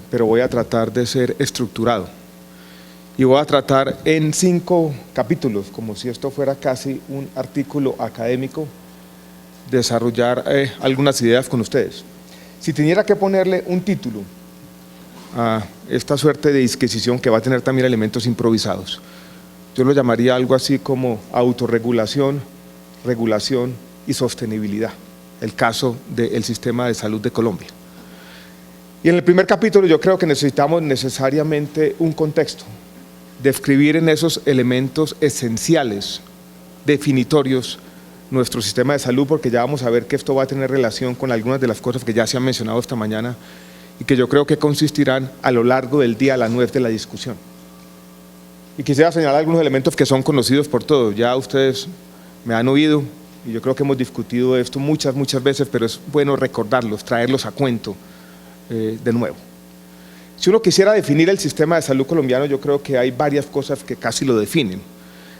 pero voy a tratar de ser estructurado. Y voy a tratar en 5 capítulos, como si esto fuera casi un artículo académico, desarrollar algunas ideas con ustedes. Si tuviera que ponerle un título a esta suerte de disquisición que va a tener también elementos improvisados, yo lo llamaría algo así como autorregulación, regulación y sostenibilidad, el caso del sistema de salud de Colombia. Y en el primer capítulo yo creo que necesitamos necesariamente un contexto, describir en esos elementos esenciales, definitorios, nuestro sistema de salud, porque ya vamos a ver que esto va a tener relación con algunas de las cosas que ya se han mencionado esta mañana y que yo creo que consistirán a lo largo del día, a la nuez de la discusión. Y quisiera señalar algunos elementos que son conocidos por todos, ya ustedes me han oído y yo creo que hemos discutido esto muchas veces, pero es bueno recordarlos, traerlos a cuento de nuevo. Si uno quisiera definir el sistema de salud colombiano, yo creo que hay varias cosas que casi lo definen.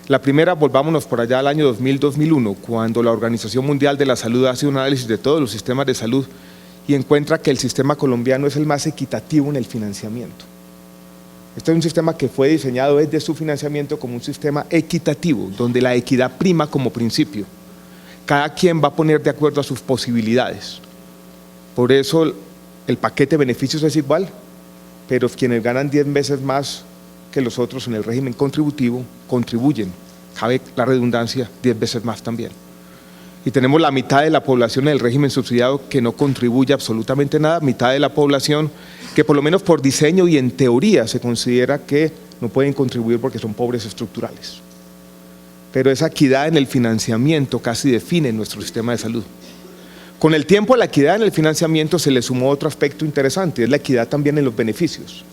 La primera, volvámonos por allá al año 2000-2001, cuando la Organización Mundial de la Salud hace un análisis de todos los sistemas de salud y encuentra que el sistema colombiano es el más equitativo en el financiamiento. Este es un sistema que fue diseñado desde su financiamiento como un sistema equitativo, donde la equidad prima como principio. Cada quien va a poner de acuerdo a sus posibilidades. Por eso el paquete de beneficios es igual, pero quienes ganan 10 veces más que los otros en el régimen contributivo contribuyen, cabe la redundancia, 10 veces más también. Y tenemos la mitad de la población en el régimen subsidiado que no contribuye absolutamente nada, mitad de la población que por lo menos por diseño y en teoría se considera que no pueden contribuir porque son pobres estructurales. Pero esa equidad en el financiamiento casi define nuestro sistema de salud. Con el tiempo, a la equidad en el financiamiento se le sumó otro aspecto interesante, es la equidad también en los beneficios.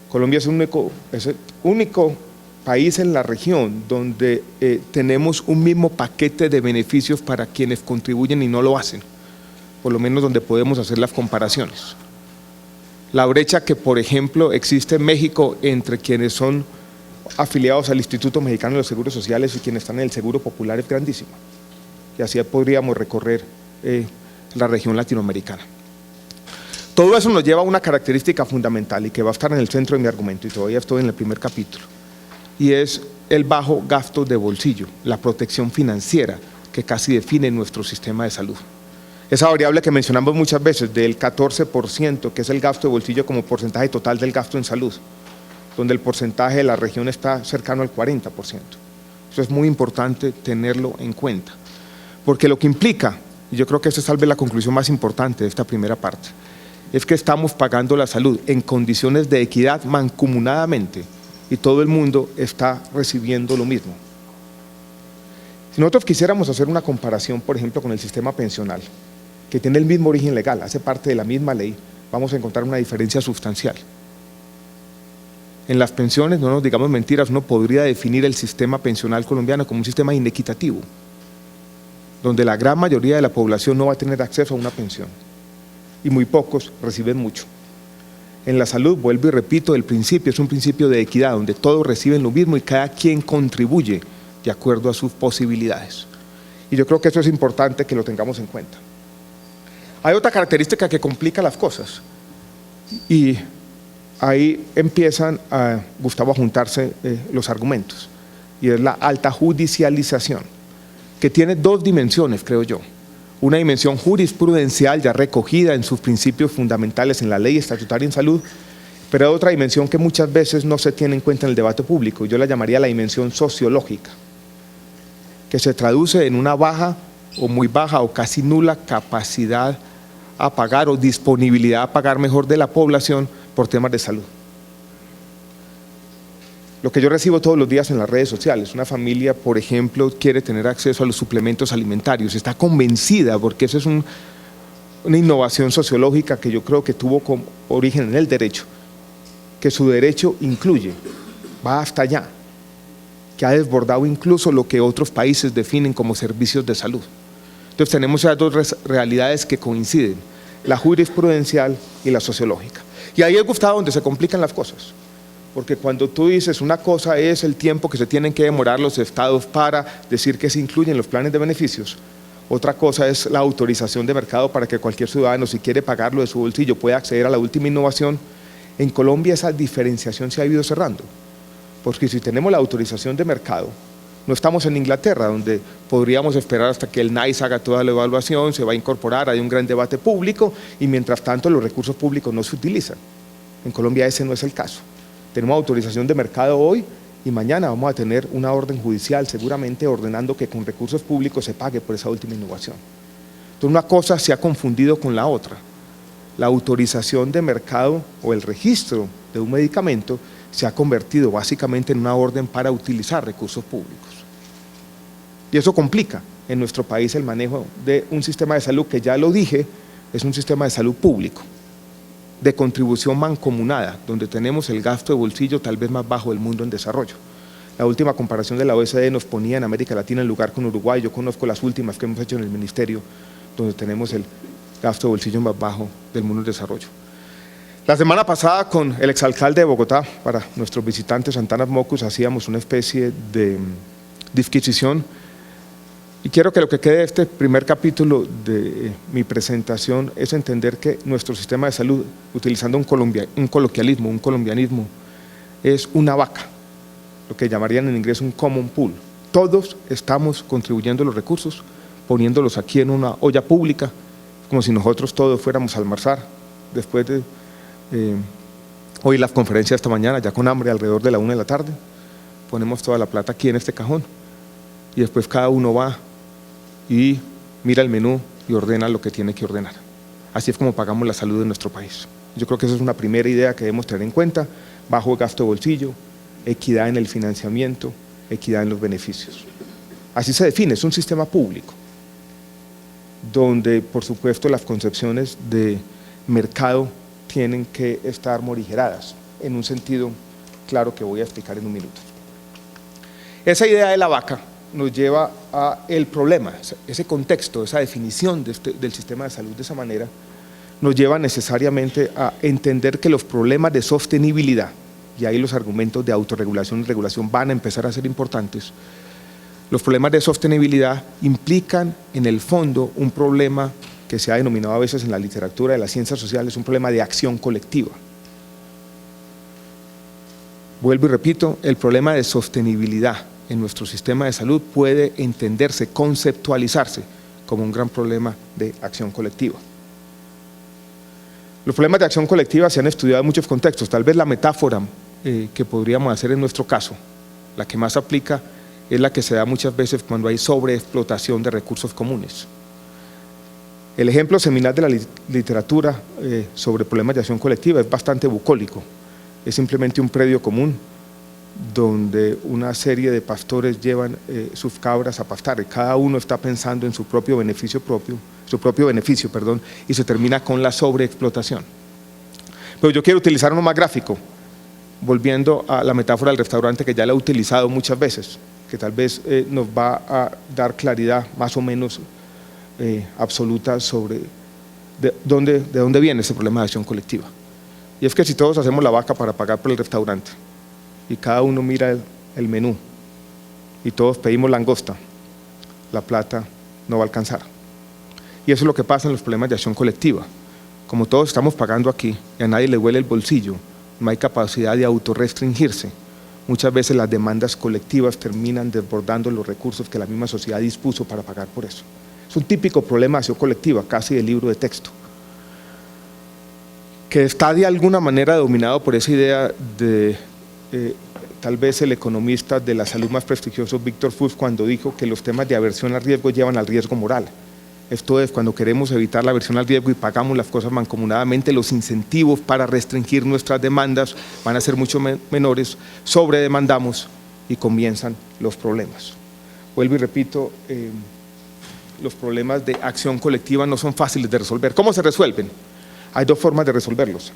Colombia es el único país en la región donde tenemos un mismo paquete de beneficios para quienes contribuyen y no lo hacen, por lo menos donde podemos hacer las comparaciones. La brecha que, por ejemplo, existe en México entre quienes son afiliados al Instituto Mexicano de los Seguros Sociales y quienes están en el Seguro Popular es grandísima. Y así podríamos recorrer la región latinoamericana. Todo eso nos lleva a una característica fundamental y que va a estar en el centro de mi argumento, y todavía estoy en el primer capítulo, y es el bajo gasto de bolsillo, la protección financiera que casi define nuestro sistema de salud. Esa variable que mencionamos muchas veces del 14%, que es el gasto de bolsillo como porcentaje total del gasto en salud, donde el porcentaje de la región está cercano al 40%. Eso es muy importante tenerlo en cuenta, porque lo que implica, y yo creo que esa es tal vez la conclusión más importante de esta primera parte, es que estamos pagando la salud en condiciones de equidad mancomunadamente y todo el mundo está recibiendo lo mismo. Si nosotros quisiéramos hacer una comparación, por ejemplo, con el sistema pensional, que tiene el mismo origen legal, hace parte de la misma ley, vamos a encontrar una diferencia sustancial. En las pensiones, no nos digamos mentiras, uno podría definir el sistema pensional colombiano como un sistema inequitativo, donde la gran mayoría de la población no va a tener acceso a una pensión y muy pocos reciben mucho. En la salud, vuelvo y repito, el principio es un principio de equidad, donde todos reciben lo mismo y cada quien contribuye de acuerdo a sus posibilidades. Y yo creo que eso es importante que lo tengamos en cuenta. Hay otra característica que complica las cosas y ahí empiezan Gustavo, a juntarse los argumentos, y es la alta judicialización, que tiene 2 dimensiones, creo yo. Una dimensión jurisprudencial ya recogida en sus principios fundamentales en la ley estatutaria en salud, pero hay otra dimensión que muchas veces no se tiene en cuenta en el debate público, yo la llamaría la dimensión sociológica, que se traduce en una baja o muy baja o casi nula capacidad a pagar o disponibilidad a pagar mejor de la población por temas de salud. Lo que yo recibo todos los días en las redes sociales, una familia, por ejemplo, quiere tener acceso a los suplementos alimentarios, está convencida, porque eso es una innovación sociológica que yo creo que tuvo como origen en el derecho, que su derecho incluye, va hasta allá, que ha desbordado incluso lo que otros países definen como servicios de salud. Entonces tenemos esas 2 realidades que coinciden, la jurisprudencial y la sociológica. Y ahí es, Gustavo, donde se complican las cosas. Porque cuando tú dices una cosa es el tiempo que se tienen que demorar los estados para decir que se incluyen los planes de beneficios, Otra cosa es la autorización de mercado para que cualquier ciudadano, si quiere pagarlo de su bolsillo, pueda acceder a la última innovación. En Colombia esa diferenciación se ha ido cerrando, porque si tenemos la autorización de mercado, no estamos en Inglaterra, donde podríamos esperar hasta que el NICE haga toda la evaluación, se va a incorporar, hay un gran debate público y mientras tanto los recursos públicos no se utilizan. En Colombia ese no es el caso. Tenemos autorización de mercado hoy y mañana vamos a tener una orden judicial seguramente ordenando que con recursos públicos se pague por esa última innovación. Entonces una cosa se ha confundido con la otra. La autorización de mercado o el registro de un medicamento se ha convertido básicamente en una orden para utilizar recursos públicos. Y eso complica en nuestro país el manejo de un sistema de salud que, ya lo dije, es un sistema de salud público, de contribución mancomunada, donde tenemos el gasto de bolsillo tal vez más bajo del mundo en desarrollo. La última comparación de la OECD nos ponía en América Latina en lugar con Uruguay. Yo conozco las últimas que hemos hecho en el ministerio, donde tenemos el gasto de bolsillo más bajo del mundo en desarrollo. La semana pasada con el exalcalde de Bogotá, para nuestros visitantes Santana Mocus, hacíamos una especie de disquisición. Y quiero que lo que quede de este primer capítulo de mi presentación es entender que nuestro sistema de salud, utilizando un coloquialismo, un colombianismo, es una vaca, lo que llamarían en inglés un common pool. Todos estamos contribuyendo los recursos, poniéndolos aquí en una olla pública, como si nosotros todos fuéramos a almorzar después de hoy la conferencia esta mañana, ya con hambre, alrededor de la 1 de la tarde, ponemos toda la plata aquí en este cajón y después cada uno va y mira el menú y ordena lo que tiene que ordenar. Así es como pagamos la salud de nuestro país. Yo creo que esa es una primera idea que debemos tener en cuenta: bajo gasto de bolsillo, equidad en el financiamiento, equidad en los beneficios. Así se define, es un sistema público, donde por supuesto las concepciones de mercado tienen que estar morigeradas, en un sentido claro que voy a explicar en un minuto. Esa idea de la vaca nos lleva a el problema, ese contexto, esa definición del sistema de salud de esa manera, nos lleva necesariamente a entender que los problemas de sostenibilidad, y ahí los argumentos de autorregulación y regulación van a empezar a ser importantes. Los problemas de sostenibilidad implican en el fondo un problema que se ha denominado a veces en la literatura de las ciencias sociales un problema de acción colectiva. Vuelvo y repito, el problema de sostenibilidad en nuestro sistema de salud puede entenderse, conceptualizarse como un gran problema de acción colectiva. Los problemas de acción colectiva se han estudiado en muchos contextos. Tal vez la metáfora que podríamos hacer en nuestro caso, la que más aplica, es la que se da muchas veces cuando hay sobreexplotación de recursos comunes. El ejemplo seminal de la literatura sobre problemas de acción colectiva es bastante bucólico. Es simplemente un predio común donde una serie de pastores llevan sus cabras a pastar y cada uno está pensando en su propio beneficio y se termina con la sobreexplotación. Pero yo quiero utilizar uno más gráfico, volviendo a la metáfora del restaurante que ya la he utilizado muchas veces, que tal vez nos va a dar claridad más o menos absoluta sobre de dónde viene ese problema de acción colectiva. Y es que si todos hacemos la vaca para pagar por el restaurante y cada uno mira el menú y todos pedimos langosta, la plata no va a alcanzar. Y eso es lo que pasa en los problemas de acción colectiva. Como todos estamos pagando aquí y a nadie le huele el bolsillo, no hay capacidad de autorrestringirse. Muchas veces las demandas colectivas terminan desbordando los recursos que la misma sociedad dispuso para pagar por eso. Es un típico problema de acción colectiva, casi del libro de texto, que está de alguna manera dominado por esa idea de tal vez el economista de la salud más prestigioso, Víctor Fuchs, cuando dijo que los temas de aversión al riesgo llevan al riesgo moral. Esto es, cuando queremos evitar la aversión al riesgo y pagamos las cosas mancomunadamente, los incentivos para restringir nuestras demandas van a ser mucho menores, sobredemandamos y comienzan los problemas. Vuelvo y repito, los problemas de acción colectiva no son fáciles de resolver. ¿Cómo se resuelven? Hay dos formas de resolverlos.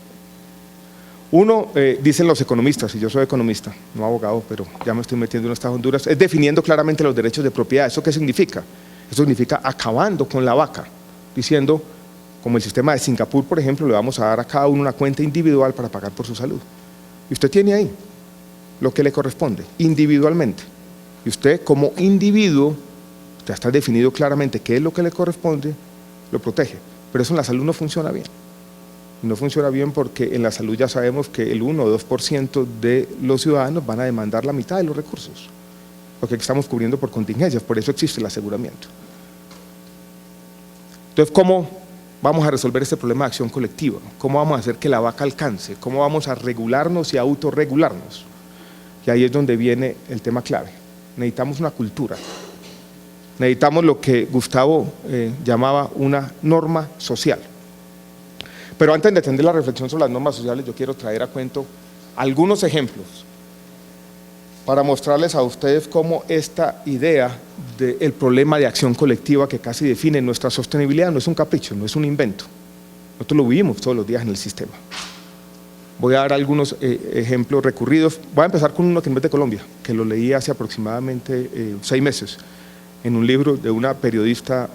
Uno, dicen los economistas, y yo soy economista, no abogado, pero ya me estoy metiendo en estas honduras, es definiendo claramente los derechos de propiedad. ¿Eso qué significa? Eso significa acabando con la vaca, diciendo, como el sistema de Singapur, por ejemplo, le vamos a dar a cada uno una cuenta individual para pagar por su salud. Y usted tiene ahí lo que le corresponde, individualmente. Y usted como individuo ya está definido claramente qué es lo que le corresponde, lo protege. Pero eso en la salud no funciona bien. No funciona bien porque en la salud ya sabemos que el 1 o 2% de los ciudadanos van a demandar la mitad de los recursos, porque estamos cubriendo por contingencias, por eso existe el aseguramiento. Entonces, ¿cómo vamos a resolver este problema de acción colectiva? ¿Cómo vamos a hacer que la vaca alcance? ¿Cómo vamos a regularnos y a autorregularnos? Y ahí es donde viene el tema clave. Necesitamos una cultura. Necesitamos lo que Gustavo llamaba una norma social. Pero antes de entender la reflexión sobre las normas sociales, yo quiero traer a cuento algunos ejemplos para mostrarles a ustedes cómo esta idea del problema de acción colectiva que casi define nuestra sostenibilidad no es un capricho, no es un invento. Nosotros lo vivimos todos los días en el sistema. Voy a dar algunos ejemplos recurridos. Voy a empezar con uno que no es de Colombia, que lo leí hace aproximadamente 6 meses, en un libro de una periodista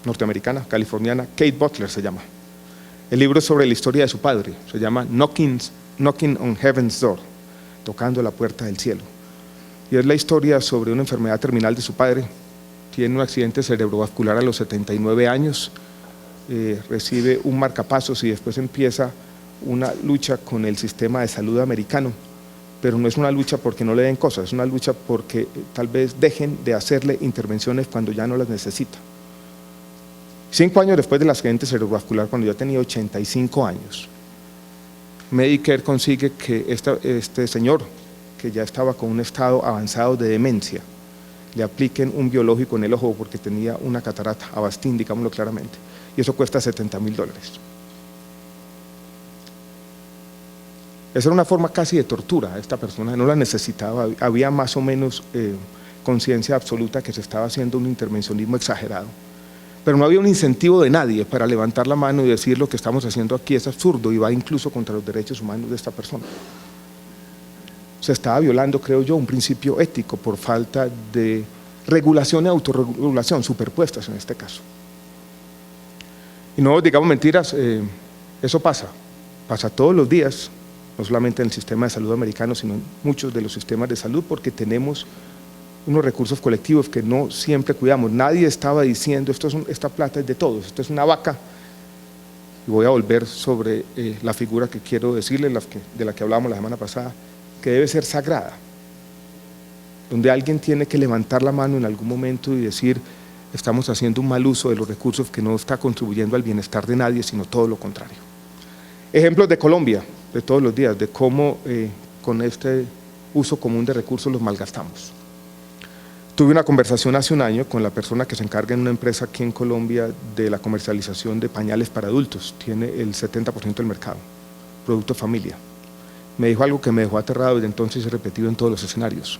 norteamericana, californiana, Kate Butler se llama. El libro es sobre la historia de su padre, se llama Knocking on Heaven's Door, tocando la puerta del cielo. Y es la historia sobre una enfermedad terminal de su padre. Tiene un accidente cerebrovascular a los 79 años, recibe un marcapasos y después empieza una lucha con el sistema de salud americano, pero no es una lucha porque no le den cosas, es una lucha porque tal vez dejen de hacerle intervenciones cuando ya no las necesita. 5 años después del accidente cerebrovascular, cuando ya tenía 85 años, Medicare consigue que este señor, que ya estaba con un estado avanzado de demencia, le apliquen un biológico en el ojo porque tenía una catarata, Avastin, digámoslo claramente, y eso cuesta $70,000. Esa era una forma casi de tortura a esta persona, no la necesitaba, había más o menos conciencia absoluta que se estaba haciendo un intervencionismo exagerado. Pero no había un incentivo de nadie para levantar la mano y decir lo que estamos haciendo aquí es absurdo y va incluso contra los derechos humanos de esta persona. Se estaba violando, creo yo, un principio ético por falta de regulación y autorregulación, superpuestas en este caso. Y no digamos mentiras, eso pasa todos los días, no solamente en el sistema de salud americano, sino en muchos de los sistemas de salud, porque tenemos unos recursos colectivos que no siempre cuidamos. Nadie estaba diciendo esta plata es de todos, esto es una vaca. Y voy a volver sobre la figura que quiero decirles, de la que hablábamos la semana pasada, que debe ser sagrada, donde alguien tiene que levantar la mano en algún momento y decir estamos haciendo un mal uso de los recursos que no está contribuyendo al bienestar de nadie, sino todo lo contrario. Ejemplos de Colombia, de todos los días, de cómo con este uso común de recursos los malgastamos. Tuve una conversación hace un año con la persona que se encarga en una empresa aquí en Colombia de la comercialización de pañales para adultos, tiene el 70% del mercado, producto familia. Me dijo algo que me dejó aterrado, desde entonces he repetido en todos los escenarios.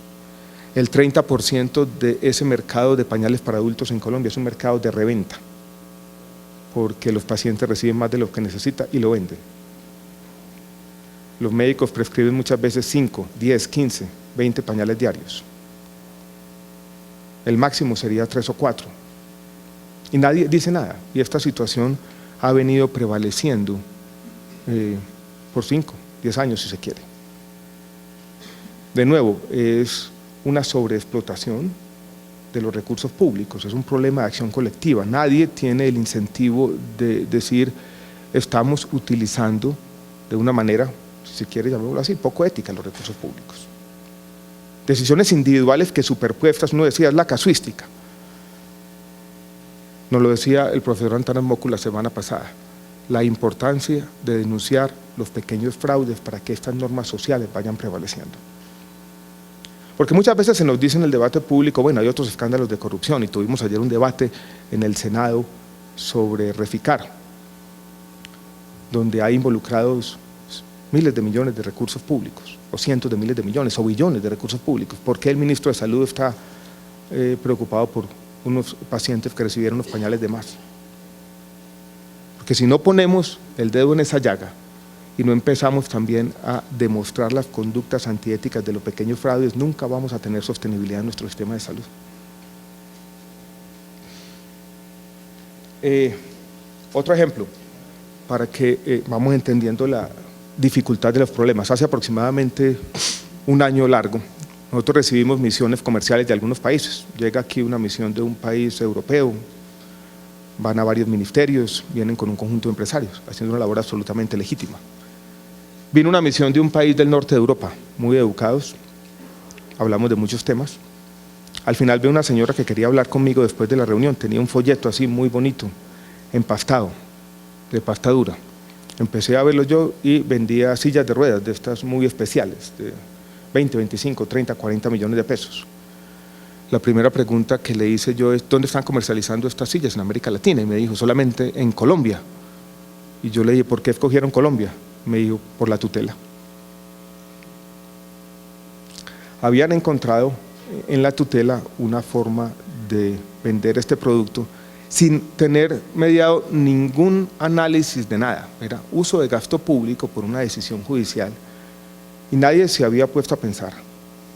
El 30% de ese mercado de pañales para adultos en Colombia es un mercado de reventa, porque los pacientes reciben más de lo que necesitan y lo venden. Los médicos prescriben muchas veces 5, 10, 15, 20 pañales diarios. El máximo sería 3 o 4. Y nadie dice nada. Y esta situación ha venido prevaleciendo por 5, 10 años si se quiere. De nuevo, es una sobreexplotación de los recursos públicos, es un problema de acción colectiva. Nadie tiene el incentivo de decir estamos utilizando de una manera, si se quiere llamarlo así, poco ética los recursos públicos. Decisiones individuales que superpuestas, uno decía, es la casuística. Nos lo decía el profesor Antanas Moku la semana pasada, la importancia de denunciar los pequeños fraudes para que estas normas sociales vayan prevaleciendo. Porque muchas veces se nos dice en el debate público, bueno, hay otros escándalos de corrupción, y tuvimos ayer un debate en el Senado sobre Reficar, donde hay involucrados miles de millones de recursos públicos, o cientos de miles de millones, o billones de recursos públicos. ¿Por qué el ministro de Salud está preocupado por unos pacientes que recibieron unos pañales de más? Porque si no ponemos el dedo en esa llaga y no empezamos también a demostrar las conductas antiéticas de los pequeños fraudes, nunca vamos a tener sostenibilidad en nuestro sistema de salud. Otro ejemplo, para que vamos entendiendo la dificultad de los problemas. Hace aproximadamente un año largo, Nosotros recibimos misiones comerciales de algunos países. Llega aquí una misión de un país europeo, van a varios ministerios, vienen con un conjunto de empresarios, haciendo una labor absolutamente legítima. Vino una misión de un país del norte de Europa, muy educados, hablamos de muchos temas. Al final veo una señora que quería hablar conmigo después de la reunión, tenía un folleto así muy bonito, empastado, de pasta dura. Empecé a verlo yo y vendía sillas de ruedas, de estas muy especiales, de 20, 25, 30, 40 millones de pesos. La primera pregunta que le hice yo es, ¿dónde están comercializando estas sillas? En América Latina. Y me dijo, solamente en Colombia. Y yo le dije, ¿por qué escogieron Colombia? Me dijo, por la tutela. Habían encontrado en la tutela una forma de vender este producto sin tener mediado ningún análisis de nada. Era uso de gasto público por una decisión judicial y nadie se había puesto a pensar,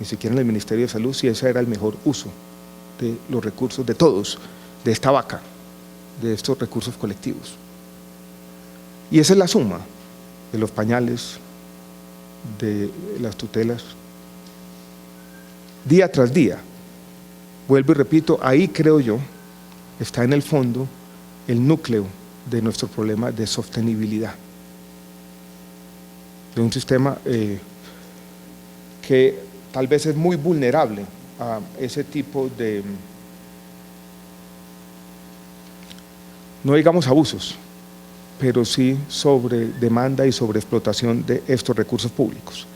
ni siquiera en el Ministerio de Salud, si ese era el mejor uso de los recursos de todos, de esta vaca, de estos recursos colectivos. Y esa es la suma de los pañales, de las tutelas, día tras día. Vuelvo y repito, ahí creo yo, está en el fondo el núcleo de nuestro problema de sostenibilidad, de un sistema que tal vez es muy vulnerable a ese tipo de, no digamos abusos, pero sí sobre demanda y sobre explotación de estos recursos públicos.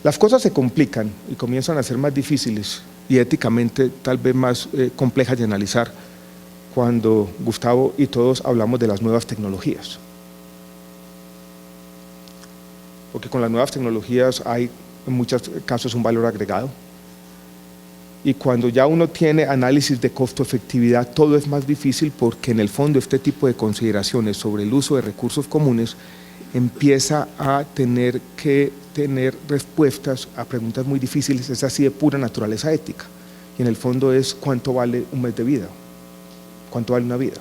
Las cosas se complican y comienzan a ser más difíciles y éticamente tal vez más complejas de analizar cuando Gustavo y todos hablamos de las nuevas tecnologías. Porque con las nuevas tecnologías hay en muchos casos un valor agregado. Y cuando ya uno tiene análisis de costo-efectividad, todo es más difícil porque en el fondo este tipo de consideraciones sobre el uso de recursos comunes empieza a tener que tener respuestas a preguntas muy difíciles, es así de pura naturaleza ética. Y en el fondo es cuánto vale un mes de vida, cuánto vale una vida.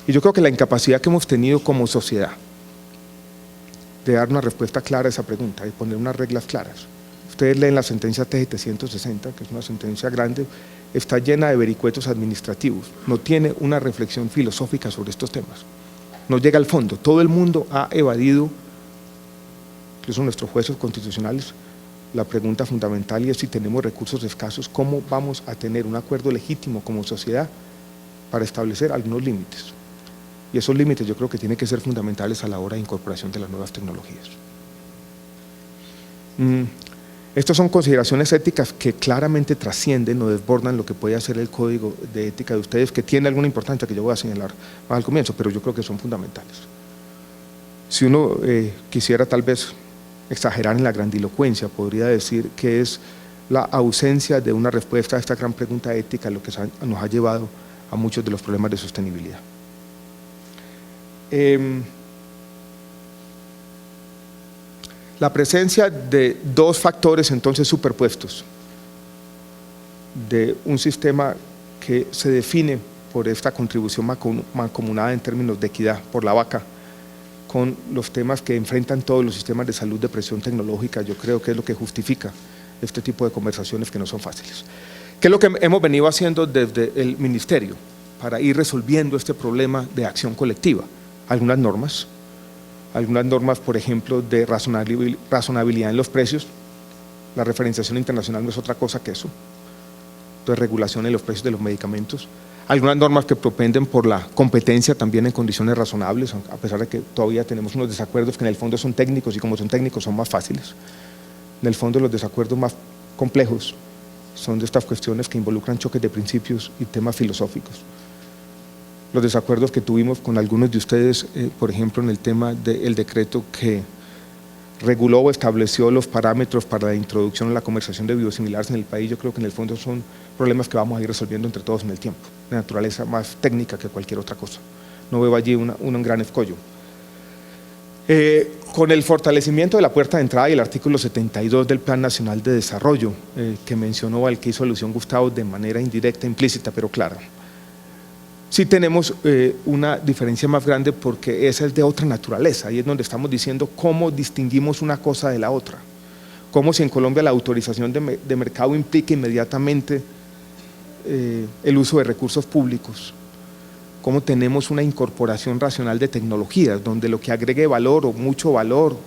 Y yo creo que la incapacidad que hemos tenido como sociedad de dar una respuesta clara a esa pregunta, de poner unas reglas claras. Ustedes leen la sentencia T760, que es una sentencia grande, está llena de vericuetos administrativos, no tiene una reflexión filosófica sobre estos temas, no llega al fondo. Todo el mundo ha evadido, incluso nuestros jueces constitucionales, la pregunta fundamental, y es si tenemos recursos escasos, ¿cómo vamos a tener un acuerdo legítimo como sociedad para establecer algunos límites? Y esos límites yo creo que tienen que ser fundamentales a la hora de incorporación de las nuevas tecnologías. Estas son consideraciones éticas que claramente trascienden o desbordan lo que puede hacer el código de ética de ustedes, que tiene alguna importancia que yo voy a señalar más al comienzo, pero yo creo que son fundamentales. Si uno quisiera tal vez exagerar en la grandilocuencia, podría decir que es la ausencia de una respuesta a esta gran pregunta ética lo que nos ha llevado a muchos de los problemas de sostenibilidad. La presencia de dos factores entonces superpuestos, de un sistema que se define por esta contribución mancomunada en términos de equidad por la vaca, con los temas que enfrentan todos los sistemas de salud de presión tecnológica, yo creo que es lo que justifica este tipo de conversaciones que no son fáciles. ¿Qué es lo que hemos venido haciendo desde el Ministerio para ir resolviendo este problema de acción colectiva? Algunas normas, por ejemplo, de razonabilidad en los precios. La referenciación internacional no es otra cosa que eso. Entonces, regulación en los precios de los medicamentos. Algunas normas que propenden por la competencia también en condiciones razonables, a pesar de que todavía tenemos unos desacuerdos que en el fondo son técnicos y como son técnicos son más fáciles. En el fondo los desacuerdos más complejos son de estas cuestiones que involucran choques de principios y temas filosóficos. Los desacuerdos que tuvimos con algunos de ustedes, por ejemplo, en el tema del decreto que reguló o estableció los parámetros para la introducción a la comercialización de biosimilares en el país, yo creo que en el fondo son problemas que vamos a ir resolviendo entre todos en el tiempo, de naturaleza más técnica que cualquier otra cosa. No veo allí un gran escollo. Con el fortalecimiento de la puerta de entrada y el artículo 72 del Plan Nacional de Desarrollo, que mencionó, al que hizo alusión Gustavo de manera indirecta, implícita, pero clara, sí tenemos una diferencia más grande porque esa es de otra naturaleza y es donde estamos diciendo cómo distinguimos una cosa de la otra. como si en Colombia la autorización de mercado implica inmediatamente el uso de recursos públicos, cómo tenemos una incorporación racional de tecnologías, donde lo que agregue valor o mucho valor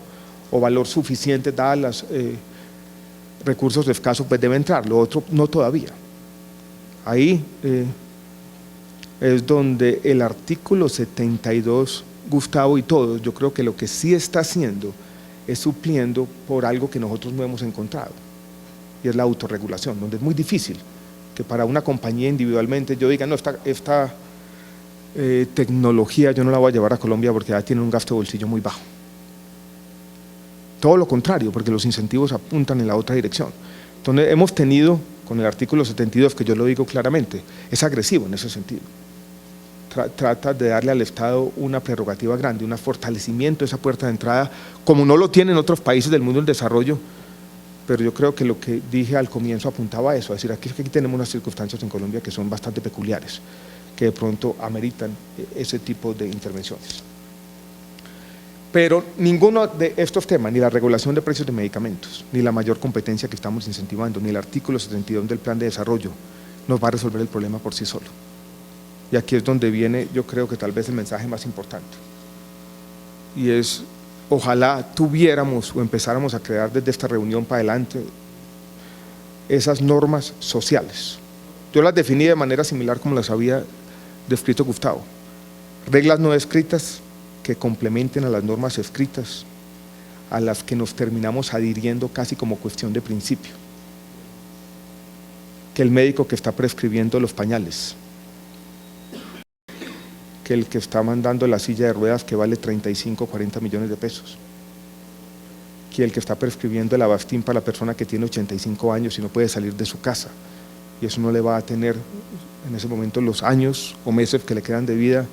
o valor suficiente dadas los recursos escasos, pues debe entrar, lo otro no todavía. Ahí es donde el artículo 72, Gustavo y todos, yo creo que lo que sí está haciendo es supliendo por algo que nosotros no hemos encontrado, y es la autorregulación, donde es muy difícil que para una compañía individualmente yo diga, no, esta tecnología yo no la voy a llevar a Colombia porque ya tiene un gasto de bolsillo muy bajo. Todo lo contrario, porque los incentivos apuntan en la otra dirección. Entonces hemos tenido, con el artículo 72, que yo lo digo claramente, es agresivo en ese sentido. Trata de darle al Estado una prerrogativa grande, un fortalecimiento de esa puerta de entrada, como no lo tienen otros países del mundo del desarrollo, pero yo creo que lo que dije al comienzo apuntaba a eso, a decir, aquí tenemos unas circunstancias en Colombia que son bastante peculiares, que de pronto ameritan ese tipo de intervenciones. Pero ninguno de estos temas, ni la regulación de precios de medicamentos, ni la mayor competencia que estamos incentivando, ni el artículo 72 del plan de desarrollo, nos va a resolver el problema por sí solo. Y aquí es donde viene, yo creo que tal vez el mensaje más importante, y es, ojalá tuviéramos o empezáramos a crear desde esta reunión para adelante esas normas sociales. Yo las definí de manera similar como las había descrito Gustavo, reglas no escritas que complementen a las normas escritas, a las que nos terminamos adhiriendo casi como cuestión de principio. Que el médico que está prescribiendo los pañales, que el que está mandando la silla de ruedas que vale 35 o 40 millones de pesos, que el que está prescribiendo el Avastin para la persona que tiene 85 años y no puede salir de su casa, y eso no le va a tener en ese momento los años o meses que le quedan de vida,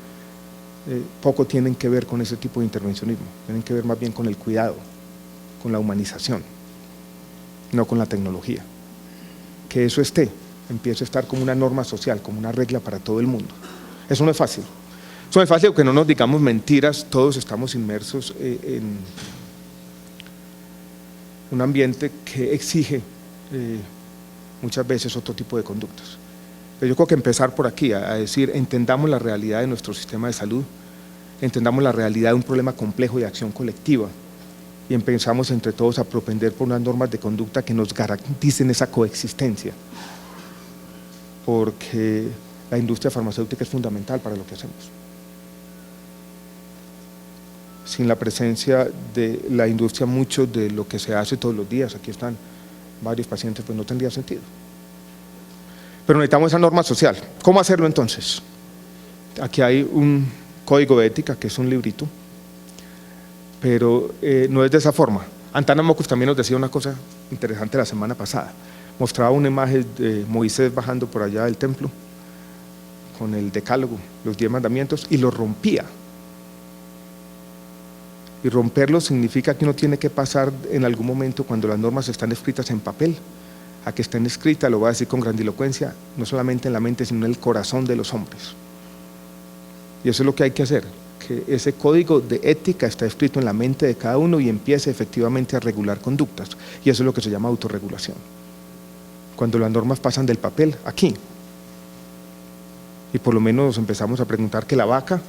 poco tienen que ver con ese tipo de intervencionismo, tienen que ver más bien con el cuidado, con la humanización, no con la tecnología. Que eso empiece a estar como una norma social, como una regla para todo el mundo. Eso no es fácil. Eso no es fácil, que no nos digamos mentiras, todos estamos inmersos en un ambiente que exige muchas veces otro tipo de conductas. Pero yo creo que empezar por aquí, a decir, entendamos la realidad de nuestro sistema de salud, entendamos la realidad de un problema complejo de acción colectiva y empezamos entre todos a propender por unas normas de conducta que nos garanticen esa coexistencia, porque la industria farmacéutica es fundamental para lo que hacemos. Sin la presencia de la industria, mucho de lo que se hace todos los días, aquí están varios pacientes, pues no tendría sentido. Pero necesitamos esa norma social. ¿Cómo hacerlo entonces? Aquí hay un código de ética, que es un librito, pero no es de esa forma. Antana Mocus también nos decía una cosa interesante la semana pasada. Mostraba una imagen de Moisés bajando por allá del templo, con el decálogo, los 10 mandamientos, y lo rompía. Y romperlo significa que uno tiene que pasar en algún momento, cuando las normas están escritas en papel, a que estén escritas, lo voy a decir con grandilocuencia, no solamente en la mente, sino en el corazón de los hombres. Y eso es lo que hay que hacer, que ese código de ética está escrito en la mente de cada uno y empiece efectivamente a regular conductas. Y eso es lo que se llama autorregulación. Cuando las normas pasan del papel aquí, y por lo menos nos empezamos a preguntar que la vaca,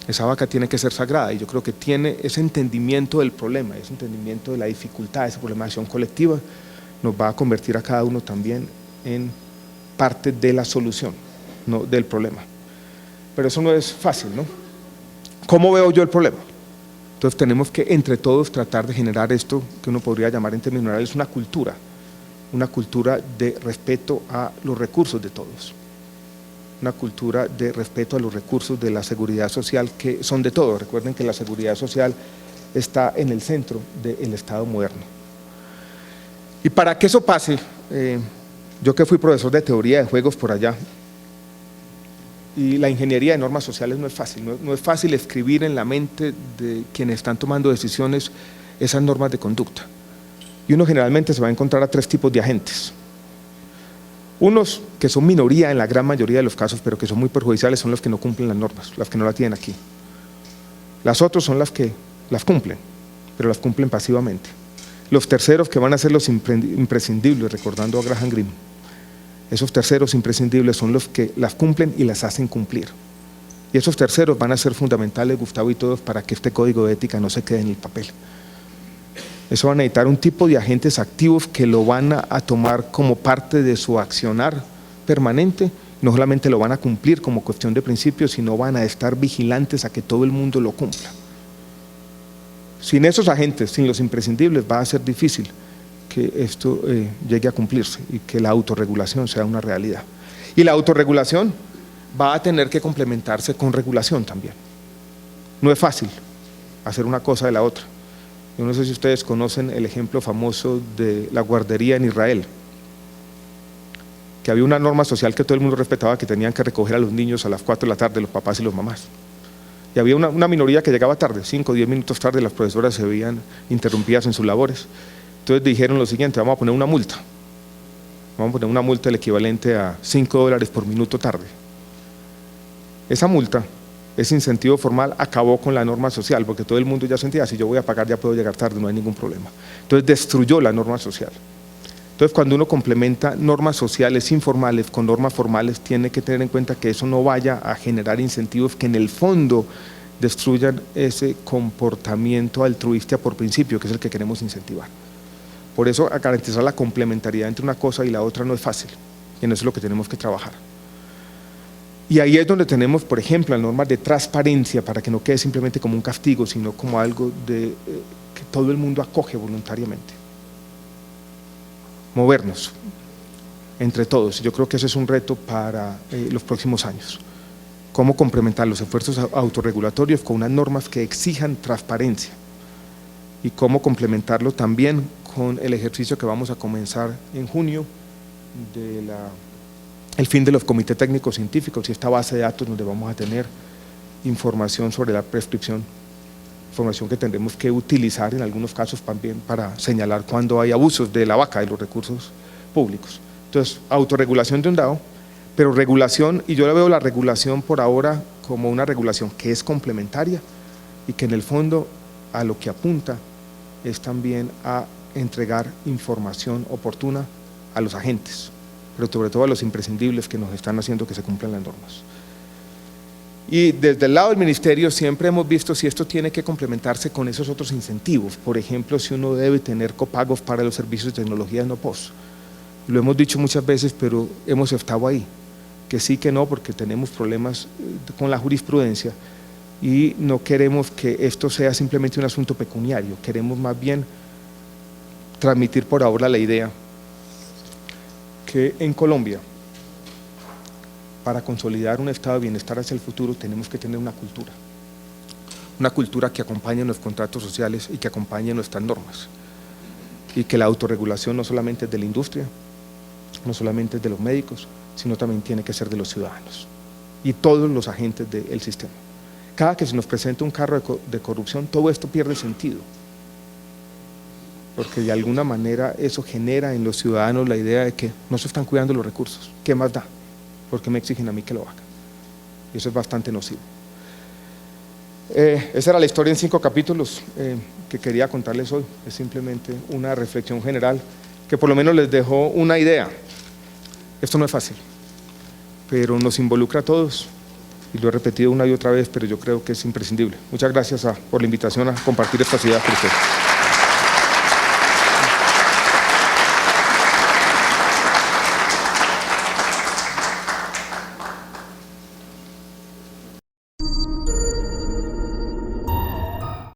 esa vaca tiene que ser sagrada, y yo creo que tiene ese entendimiento del problema, ese entendimiento de la dificultad, esa problema de acción colectiva, nos va a convertir a cada uno también en parte de la solución, no del problema. Pero eso no es fácil, ¿no? ¿Cómo veo yo el problema? Entonces tenemos que entre todos tratar de generar esto que uno podría llamar en términos generales una cultura de respeto a los recursos de todos, una cultura de respeto a los recursos de la seguridad social, que son de todos. Recuerden que la seguridad social está en el centro del Estado moderno. Y para que eso pase, yo que fui profesor de teoría de juegos por allá, y la ingeniería de normas sociales no es fácil, no es fácil escribir en la mente de quienes están tomando decisiones esas normas de conducta. Y uno generalmente se va a encontrar a 3 tipos de agentes. Unos que son minoría en la gran mayoría de los casos, pero que son muy perjudiciales, son los que no cumplen las normas, las que no las tienen aquí. Las otras son las que las cumplen, pero las cumplen pasivamente. Los terceros, que van a ser los imprescindibles, recordando a Graham Greene, esos terceros imprescindibles son los que las cumplen y las hacen cumplir. Y esos terceros van a ser fundamentales, Gustavo y todos, para que este código de ética no se quede en el papel. Eso va a necesitar un tipo de agentes activos que lo van a tomar como parte de su accionar permanente. No solamente lo van a cumplir como cuestión de principio, sino van a estar vigilantes a que todo el mundo lo cumpla. Sin esos agentes, sin los imprescindibles, va a ser difícil que esto llegue a cumplirse y que la autorregulación sea una realidad. Y la autorregulación va a tener que complementarse con regulación también. No es fácil hacer una cosa de la otra. Yo no sé si ustedes conocen el ejemplo famoso de la guardería en Israel, que había una norma social que todo el mundo respetaba, que tenían que recoger a los niños a las 4 de la tarde, los papás y los mamás. Y había una minoría que llegaba tarde, 5 o 10 minutos tarde, las profesoras se veían interrumpidas en sus labores. Entonces dijeron lo siguiente: vamos a poner una multa. Vamos a poner una multa el equivalente a $5 por minuto tarde. Esa multa, ese incentivo formal, acabó con la norma social, porque todo el mundo ya sentía, si yo voy a pagar ya puedo llegar tarde, no hay ningún problema. Entonces destruyó la norma social. Entonces, cuando uno complementa normas sociales informales con normas formales, tiene que tener en cuenta que eso no vaya a generar incentivos que en el fondo destruyan ese comportamiento altruista por principio, que es el que queremos incentivar. Por eso, a garantizar la complementariedad entre una cosa y la otra no es fácil, y en eso es lo que tenemos que trabajar. Y ahí es donde tenemos, por ejemplo, las normas de transparencia, para que no quede simplemente como un castigo, sino como algo de que todo el mundo acoge voluntariamente. Movernos entre todos. Yo creo que ese es un reto para los próximos años. Cómo complementar los esfuerzos autorregulatorios con unas normas que exijan transparencia y cómo complementarlo también con el ejercicio que vamos a comenzar en junio de el fin de los comités técnicos científicos y esta base de datos donde vamos a tener información sobre la prescripción, información que tendremos que utilizar en algunos casos también para señalar cuando hay abusos de la vaca, de los recursos públicos. Entonces, autorregulación de un lado, pero regulación, y yo le veo la regulación por ahora como una regulación que es complementaria y que en el fondo a lo que apunta es también a entregar información oportuna a los agentes, pero sobre todo a los imprescindibles que nos están haciendo que se cumplan las normas. Y desde el lado del ministerio siempre hemos visto si esto tiene que complementarse con esos otros incentivos. Por ejemplo, si uno debe tener copagos para los servicios de tecnología no POS. Lo hemos dicho muchas veces, pero hemos estado ahí, que sí, que no, porque tenemos problemas con la jurisprudencia y no queremos que esto sea simplemente un asunto pecuniario. Queremos más bien transmitir por ahora la idea que en Colombia, para consolidar un estado de bienestar hacia el futuro, tenemos que tener una cultura que acompañe los contratos sociales y que acompañe nuestras normas, y que la autorregulación no solamente es de la industria, no solamente es de los médicos, sino también tiene que ser de los ciudadanos y todos los agentes del sistema. Cada que se nos presenta un caso de corrupción, todo esto pierde sentido, porque de alguna manera eso genera en los ciudadanos la idea de que no se están cuidando los recursos, ¿qué más da? Porque me exigen a mí que lo haga. Y eso es bastante nocivo. Esa era la historia en 5 capítulos que quería contarles hoy. Es simplemente una reflexión general que por lo menos les dejó una idea. Esto no es fácil, pero nos involucra a todos. Y lo he repetido una y otra vez, pero yo creo que es imprescindible. Muchas gracias por la invitación a compartir esta ciudad con ustedes.